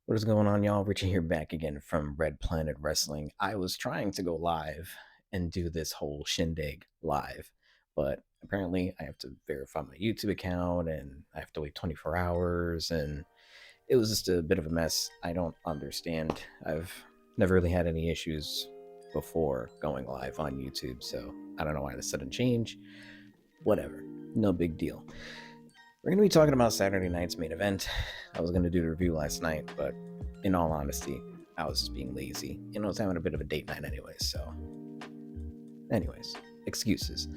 What is going on, y'all? Richie here back again from Red Planet Wrestling. I was trying to go live and do this whole shindig live, but apparently I have to verify my YouTube account and I have to wait 24 hours, and it was just a bit of a mess. I don't understand. I've never really had any issues before going live on YouTube, so I don't know why the sudden change. Whatever. No big deal. We're going to be talking about Saturday night's main event. I was going to do the review last night, but in all honesty, I was just being lazy. I was having a bit of a date night anyways, so. Anyways, excuses.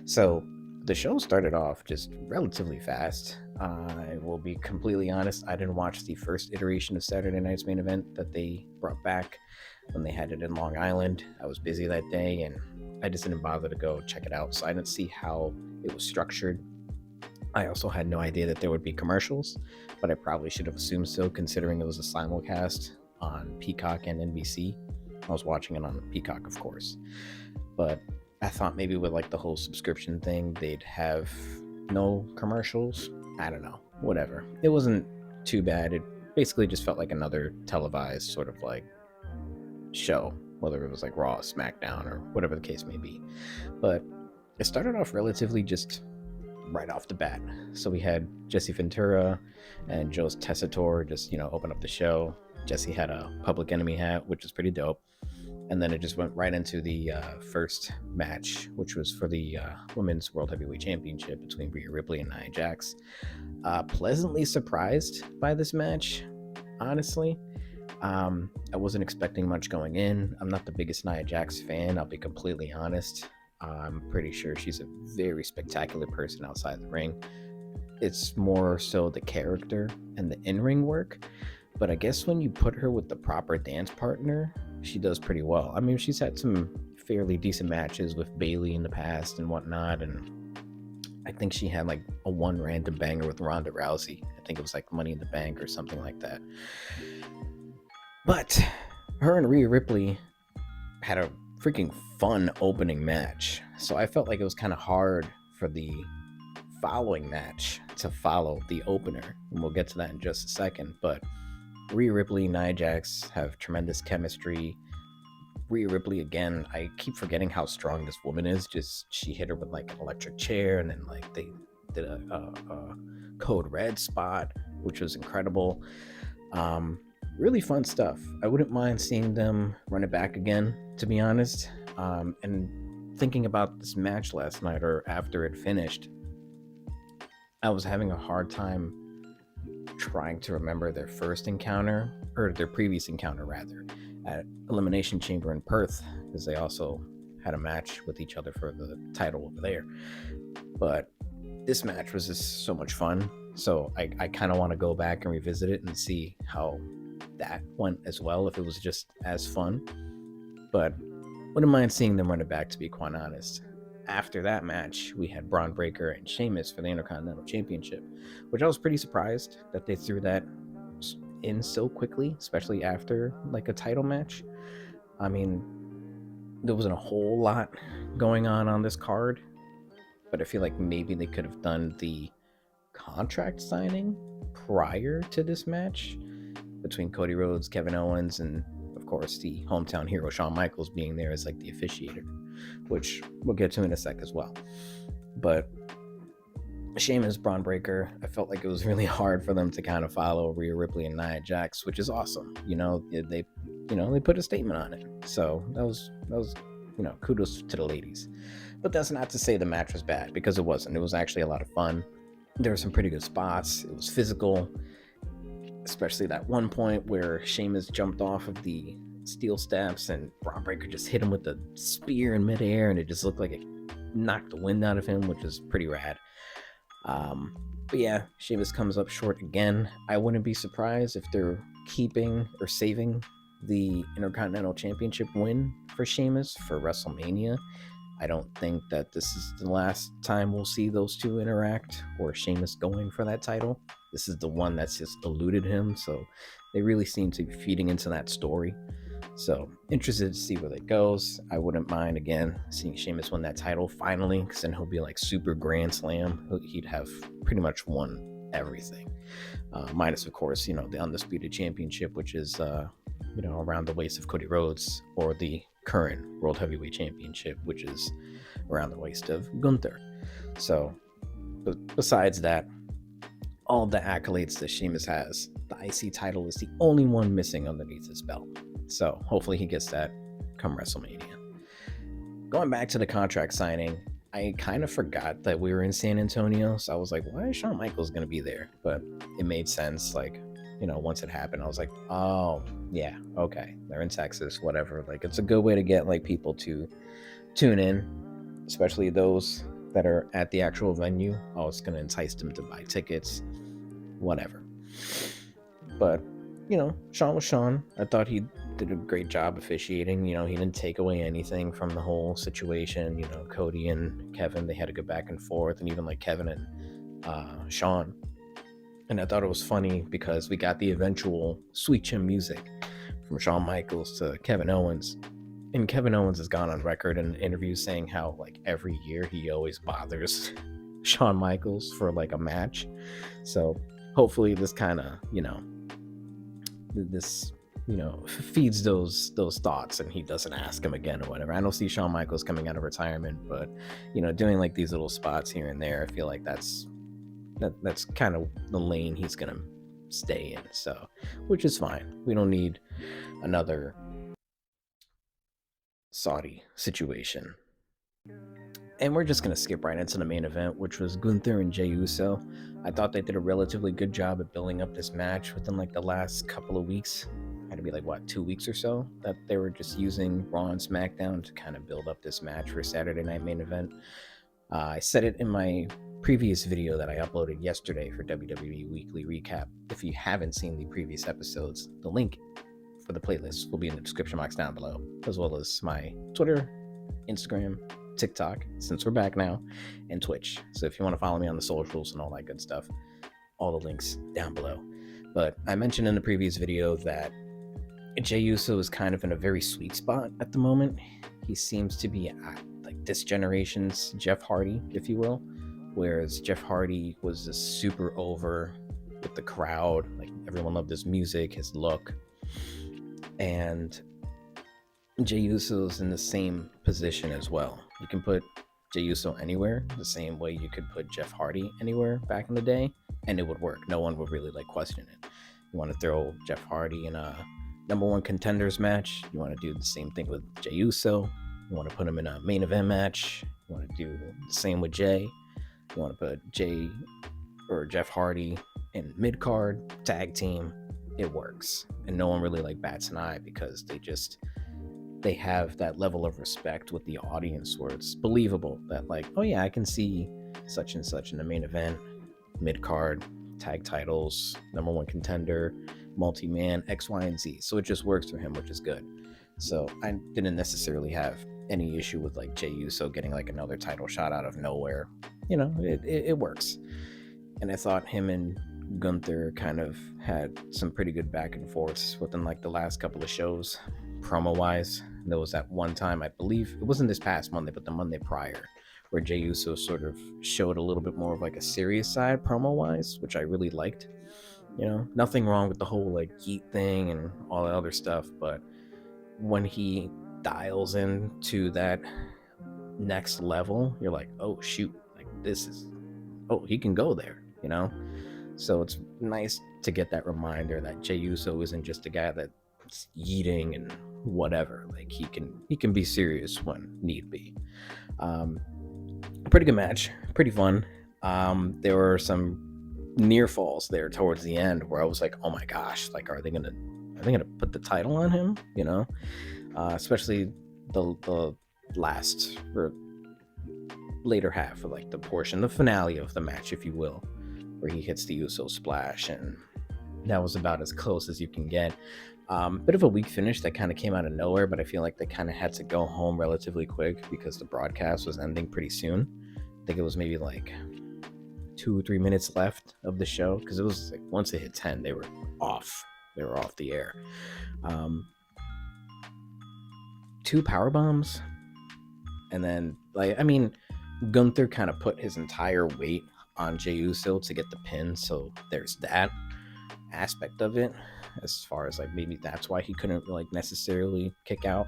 So, the show started off just relatively fast. I will be completely honest, I didn't watch the first iteration of Saturday night's main event that they brought back when they had it in Long Island. I was busy that day and I just didn't bother to go check it out, so I didn't see how it was structured. I also had no idea that there would be commercials, but I probably should have assumed so, considering it was a simulcast on Peacock and NBC. I was watching it on Peacock, of course, but I thought maybe with like the whole subscription thing, they'd have no commercials. I don't know, whatever. It wasn't too bad. It basically just felt like another televised sort of like show, whether it was like Raw, SmackDown, or whatever the case may be. But it started off relatively just right off the bat. So we had Jesse Ventura and Joe's Tessitore just, open up the show. Jesse had a Public Enemy hat, which was pretty dope. And then it just went right into the first match, which was for the Women's World Heavyweight Championship between Rhea Ripley and Nia Jax. Pleasantly surprised by this match, honestly. I wasn't expecting much going in. I'm not the biggest Nia Jax fan, I'll be completely honest. I'm pretty sure she's a very spectacular person outside the ring. It's more so the character and the in-ring work. But I guess when you put her with the proper dance partner, she does pretty well. I mean, she's had some fairly decent matches with Bayley in the past and whatnot. And I think she had like a one random banger with Ronda Rousey. I think it was like Money in the Bank or something like that. But her and Rhea Ripley had a freaking fun opening match. So I felt like it was kind of hard for the following match to follow the opener. And we'll get to that in just a second. But Rhea Ripley and Nia Jax have tremendous chemistry. Rhea Ripley, again, I keep forgetting how strong this woman is. Just she hit her with like an electric chair, and then like they did a code red spot, which was incredible. Really fun stuff. I wouldn't mind seeing them run it back again, to be honest. And thinking about this match last night or after it finished, I was having a hard time trying to remember their first encounter, or their previous encounter rather, at Elimination Chamber in Perth, because they also had a match with each other for the title over there. But this match was just so much fun. So I kind of want to go back and revisit it and see how that went as well, if it was just as fun. But wouldn't mind seeing them run it back, to be quite honest. After that match, we had Braun Breaker and Sheamus for the Intercontinental Championship, which I was pretty surprised that they threw that in so quickly, especially after like a title match. I mean, there wasn't a whole lot going on this card, but I feel like maybe they could have done the contract signing prior to this match between Cody Rhodes, Kevin Owens, and of course the hometown hero Shawn Michaels being there as like the officiator, which we'll get to in a sec as well. But Sheamus, Braun Breaker, I felt like it was really hard for them to kind of follow Rhea Ripley and Nia Jax, which is awesome. They put a statement on it, so that was kudos to the ladies. But that's not to say the match was bad, because it wasn't. It was actually a lot of fun. There were some pretty good spots. It was physical, especially that one point where Sheamus jumped off of the steel steps and Braun Breaker just hit him with the spear in midair, and it just looked like it knocked the wind out of him, which is pretty rad. But yeah, Sheamus comes up short again. I wouldn't be surprised if they're keeping or saving the Intercontinental Championship win for Sheamus for WrestleMania. I don't think that this is the last time we'll see those two interact, or Sheamus going for that title. This is the one that's just eluded him, so they really seem to be feeding into that story. So interested to see where that goes. I wouldn't mind, again, seeing Sheamus win that title finally, because then he'll be like super Grand Slam. He'd have pretty much won everything. Minus, of course, the Undisputed Championship, which is, around the waist of Cody Rhodes, or the current World Heavyweight Championship, which is around the waist of Gunther. So, besides that, all the accolades that Sheamus has, the IC title is the only one missing underneath his belt. So, hopefully he gets that come WrestleMania. Going back to the contract signing, I kind of forgot that we were in San Antonio, so I was like, why is Shawn Michaels going to be there? But it made sense, like, once it happened, I was like, oh, yeah, okay, they're in Texas, whatever. Like, it's a good way to get, like, people to tune in, especially those that are at the actual venue. Oh, it's going to entice them to buy tickets, whatever. But, Shawn was Shawn. I thought he did a great job officiating. He didn't take away anything from the whole situation. Cody and Kevin, they had to go back and forth, and even like Kevin and Shawn. And I thought it was funny because we got the eventual Sweet Chin music from Shawn Michaels to Kevin Owens. And Kevin Owens has gone on record in interviews saying how, like, every year he always bothers Shawn Michaels for, like, a match. So hopefully this kind of, feeds those thoughts, and he doesn't ask him again or whatever. I don't see Shawn Michaels coming out of retirement, but, doing, like, these little spots here and there, I feel like that's kind of the lane he's going to stay in. So, which is fine. We don't need another Saudi situation. And we're just going to skip right into the main event, which was Gunther and Jey Uso. I thought they did a relatively good job at building up this match within like the last couple of weeks. Had to be like, 2 weeks or so that they were just using Raw and SmackDown to kind of build up this match for Saturday Night Main Event. I said it in my previous video that I uploaded yesterday for WWE Weekly Recap. If you haven't seen the previous episodes, the link for the playlist will be in the description box down below, as well as my Twitter, Instagram, TikTok, since we're back now, and Twitch. So if you want to follow me on the socials and all that good stuff, all the links down below. But I mentioned in the previous video that Jey Uso is kind of in a very sweet spot at the moment. He seems to be at, like, this generation's Jeff Hardy, if you will, whereas Jeff Hardy was just super over with the crowd. Like, everyone loved his music, his look. And Jey Uso's in the same position as well. You can put Jey Uso anywhere, the same way you could put Jeff Hardy anywhere back in the day, and it would work. No one would really question it. You want to throw Jeff Hardy in a number one contenders match, you want to do the same thing with Jey Uso. You want to put him in a main event match, you want to do the same with Jey. You want to put Jey or Jeff Hardy in mid-card, tag team, it works. And no one really bats an eye because they have that level of respect with the audience where it's believable that, oh yeah, I can see such and such in the main event, mid-card, tag titles, number one contender, multi-man, X, Y, and Z. So it just works for him, which is good. So I didn't necessarily have any issue with Jey Uso getting another title shot out of nowhere. It works. And I thought him and Gunther kind of had some pretty good back and forths within the last couple of shows, promo wise. There was that one time, I believe it wasn't this past Monday, but the Monday prior, where Jey Uso sort of showed a little bit more of a serious side promo wise, which I really liked. Nothing wrong with the whole Yeet thing and all that other stuff, but when he dials into that next level, you're like, oh shoot, he can go there, So it's nice to get that reminder that Jey Uso isn't just a guy that's yeeting and whatever. He can be serious when need be. Pretty good match, pretty fun. There were some near falls there towards the end where I was like, oh my gosh, are they gonna put the title on him? Especially the last or later half of the finale of the match, if you will, where he hits the Uso splash, and that was about as close as you can get. Bit of a weak finish that kind of came out of nowhere, but I feel like they kind of had to go home relatively quick because the broadcast was ending pretty soon. I think it was maybe 2 or 3 minutes left of the show, because it was once it hit 10, they were off the air. 2 power bombs, and then Gunther kind of put his entire weight on Jey Uso to get the pin, so there's that aspect of it, as far as like maybe that's why he couldn't like necessarily kick out.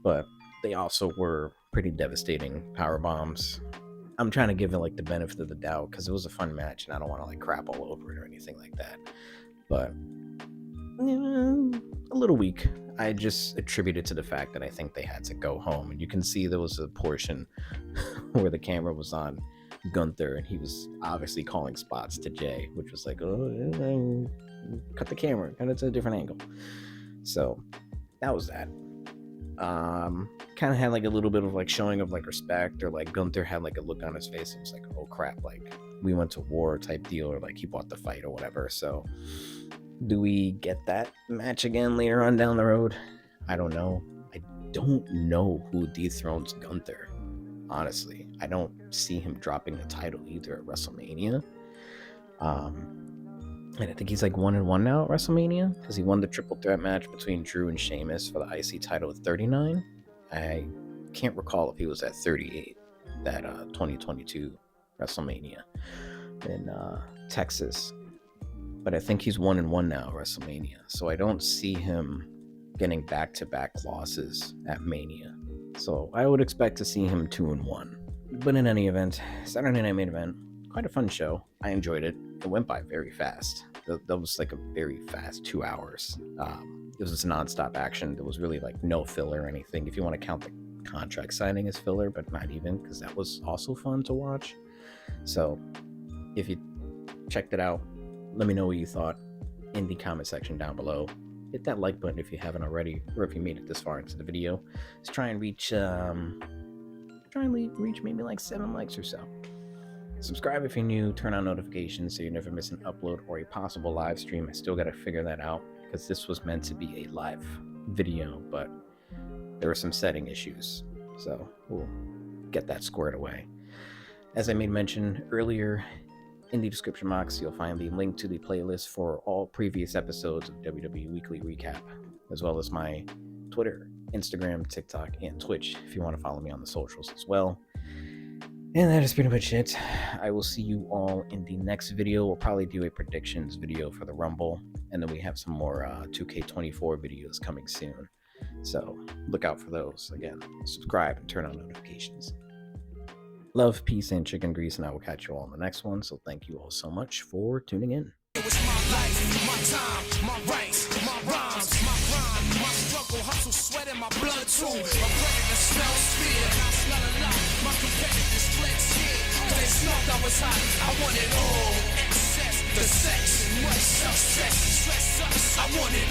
But they also were pretty devastating power bombs. I'm trying to give it like the benefit of the doubt because it was a fun match and I don't want to like crap all over it or anything like that. But a little weak. I just attribute it to the fact that I think they had to go home, and you can see there was a portion where the camera was on Gunther and he was obviously calling spots to Jay, which was like, oh, cut the camera, cut it to a different angle. So that was that. Kind of had like a little bit of like showing of like respect, or like Gunther had like a look on his face and was like, oh crap, like we went to war type deal, or like he bought the fight or whatever. So do we get that match again later on down the road? I don't know. I don't know who dethrones Gunther. Honestly, I don't see him dropping the title either at WrestleMania. And I think he's like 1-1 now at WrestleMania because he won the triple threat match between Drew and Sheamus for the IC title at 39. I can't recall if he was at 38 that 2022 WrestleMania in Texas, but I think he's 1-1 now at WrestleMania. So I don't see him getting back-to-back losses at Mania. So I would expect to see him 2-1. But in any event, Saturday Night Main Event, quite a fun show. I enjoyed it. It went by very fast. That was like a very fast 2 hours. It was just non-stop action. There was really like no filler or anything. If you want to count the contract signing as filler, but not even, because that was also fun to watch. So if you checked it out, let me know what you thought in the comment section down below. Hit that like button if you haven't already, or if you made it this far into the video. Let's try and reach maybe like 7 likes or so. Subscribe if you're new, turn on notifications so you never miss an upload or a possible live stream. I still got to figure that out because this was meant to be a live video, but there were some setting issues, so we'll get that squared away. As I made mention earlier, in the description box, you'll find the link to the playlist for all previous episodes of WWE Weekly Recap, as well as my Twitter, Instagram, TikTok, and Twitch if you want to follow me on the socials as well. And that is pretty much it. I will see you all in the next video. We'll probably do a predictions video for the Rumble, and then we have some more 2K24 videos coming soon. So look out for those. Again, subscribe and turn on notifications. Love, peace, and chicken grease, and I will catch you all in the next one. So thank you all so much for tuning in. It was my life, my time, my rights, my rhymes, my grind, my struggle, hustle, sweat in my blood too. My predator smells fear, and I smell a lot. My competitors flex here, cause they smelled I was hot. I want it all, excess, the sex, much success, stress us. I want it